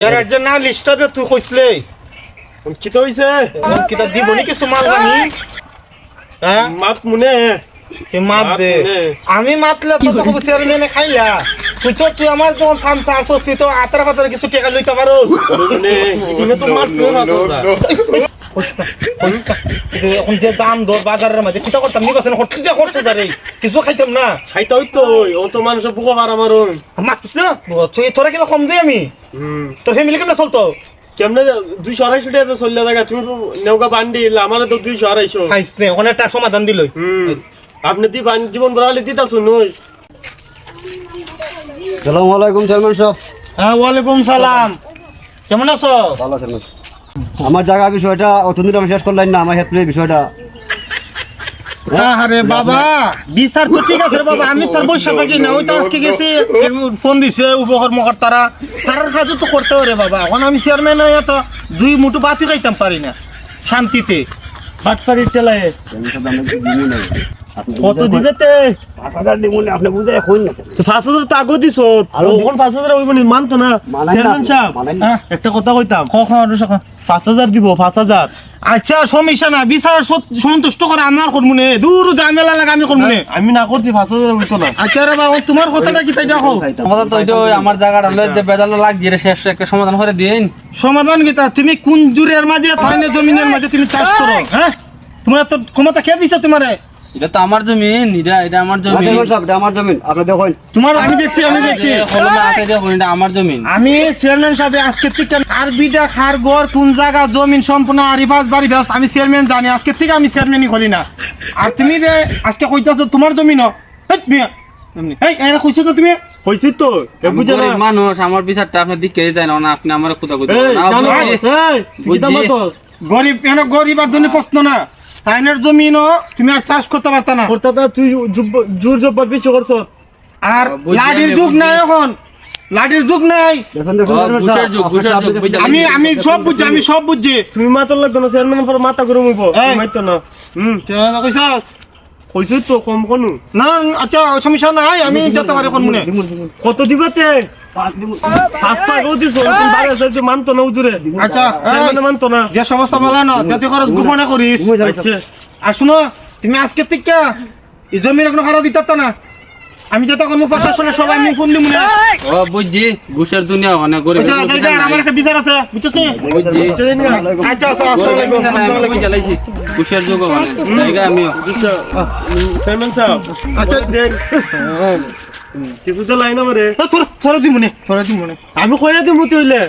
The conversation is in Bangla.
यार अर्जन ना लिस्ट दे तू কইছলে কি তো হইছে কি তা দিব নি কিছু মাল জানি হ্যাঁ মাত মনে কে মাপ দে আমি মাতলে তো তোকে চেয়ারম্যানে খাইলা তুই আমার যখন সামসা আসছ তুই তো আতরা পাতরা কিছু টাকা লইতে পারোস মানে ইনে তো মারছ না এখন যে দাম দর বাজারের মধ্যে কিটা করতাম নি বসেন হট দিয়ে করছ দারে কিছু খাইতাম না খাইতে হইতো ও তো মানুষ বুকা মারা মারুন মাতিস না তুই তোরা কি কম দে আমি তোর ফ্যামিলি কেমনে চলতো কেমনে 200 টাকা চললে জায়গা তুমি নেওগা বান্ডি আমার তো 200 খাইছ নে ওখানে একটা সমাধান দিল আপনি দি জীবন বড়ালে দিতা শুনুই আসসালামু আলাইকুম চেয়ারম্যান সাহেব। হ্যাঁ ওয়ালাইকুম সালাম কেমন আছো ভালো আছেন? আমার জায়গা বিষয়টা অতদিন আমি শেষ করলাম না, আমার ক্ষেত্রে বিষয়টা আরে বাবা বিচার তো ঠিক আছে রে বাবা, আমি তোর বৈশা থাকি না, ওই তো আজকে গেছি ফোন দিছে উপকর্মকর্তারা তার কাজ তো করতে হবে রে বাবা। এখন আমি চেয়ারম্যান হয়ে তো দুই মুঠো বাতি খাইতাম পারি না শান্তিতে। বাটপাড়ি টেলায় কত দিবে তে 5000 দিমুন, আপনি বুঝাই কইন না। 5000 তো আগে দিছ আর ওখন 5000 হইব নি মানতো না চেয়ারম্যান সাহেব। একটা কথা কইতাম 5000 দিব 5000। আচ্ছা সমস্যা না, বিচার সন্তুষ্ট করে আমার করবো নে, দূর ঝামেলা লাগে আমি করবো নে। আমি না করছি 5000 হইতো না। আচ্ছা রে বাবা তোমার কথাটা কি তাই দেখো কথা তো ওইটা আমার জায়গাটা হলে যে বেদাল লাগছে রে শেষ একটা সমাধান করে দিন। সমাধান কি তা তুমি কোন জুরের মাঝে থাইনে জমিনের মাঝে তুমি চাষ করো? হ্যাঁ তোমার তো ক্ষমতা কে দিছে তোমারে? এটা তো আমার জমিন, এটা আমার জমিন। চেয়ারম্যান সাহেব, এটা আমার জমিন, আপনি দেখুন। তোমার আমি দেখছি কলমে হাতে দেখুন, এটা আমার জমিন। আমি চেয়ারম্যান সাহেব আজকে থেকে আর বিটা খার গড় কোন জায়গা জমিন সম্পূর্ণ আরিফাস বাড়ি বাস আমি চেয়ারম্যান জানি, আজকে থেকে আমি চেয়ারম্যানই করি না। আর তুমি যে আজকে কইতাছো তোমার জমিন কইছো তো তুমি হইছি তো আমি গরিব মানুষ, আমার বিচারটা আপনি দিকে দেন না, আপনি আমার কোথা কোথা গরিব গরিব আর জন্য প্রশ্ন না, তাইনের জমিনও তুমি আর চাষ করতে পারতা না। তুই জোর জব্বর বেশি করছ। আর লাঠির যুগ নাই এখন, লাঠির যুগ নাই। দেখুন দেখুন ঘুষের যুগ, ঘুষের যুগ। আমি সব বুঝছি, আমি সব বুঝছি। তুমি মাথা লাগতো না চেয়ারম্যানের পর মাথা গরম হইব মাইতো না। কইছিস তো কম কোনু না আচ্ছা সমস্যা নাই, আমি যেতে পারি কোন মনে। কত দিবাতে 5 টাকা দিছো তুমি বারে যাইতে মানতো না উজুরে। আচ্ছা চেয়ারম্যান মানতো না। যে সমস্যা বলা না যাতে খরচ গোপনে করিস। আচ্ছা আর শুনো তুমি আজকে থেকে এই জমির কোনো ভাড়া দিতে না, আমি যত কর্ম প্রশাসনে সবাই আমি ফোন দিব না। ও বুঝছি, ঘুষের দুনিয়া অনেক গরিব। আচ্ছা আমার একটা বিচার আছে বুঝছিস? বুঝছি। আচ্ছা আসসালামু আলাইকুম। চালাইছি ঘুষের যুগ অনেক জায়গা আমিও। চেয়ারম্যান সাহেব আচ্ছা কিছু তো লাইন আমারে তোরা দিব মনে, তোরা দিব মনে। আমি কইয়া দিমু তুইলে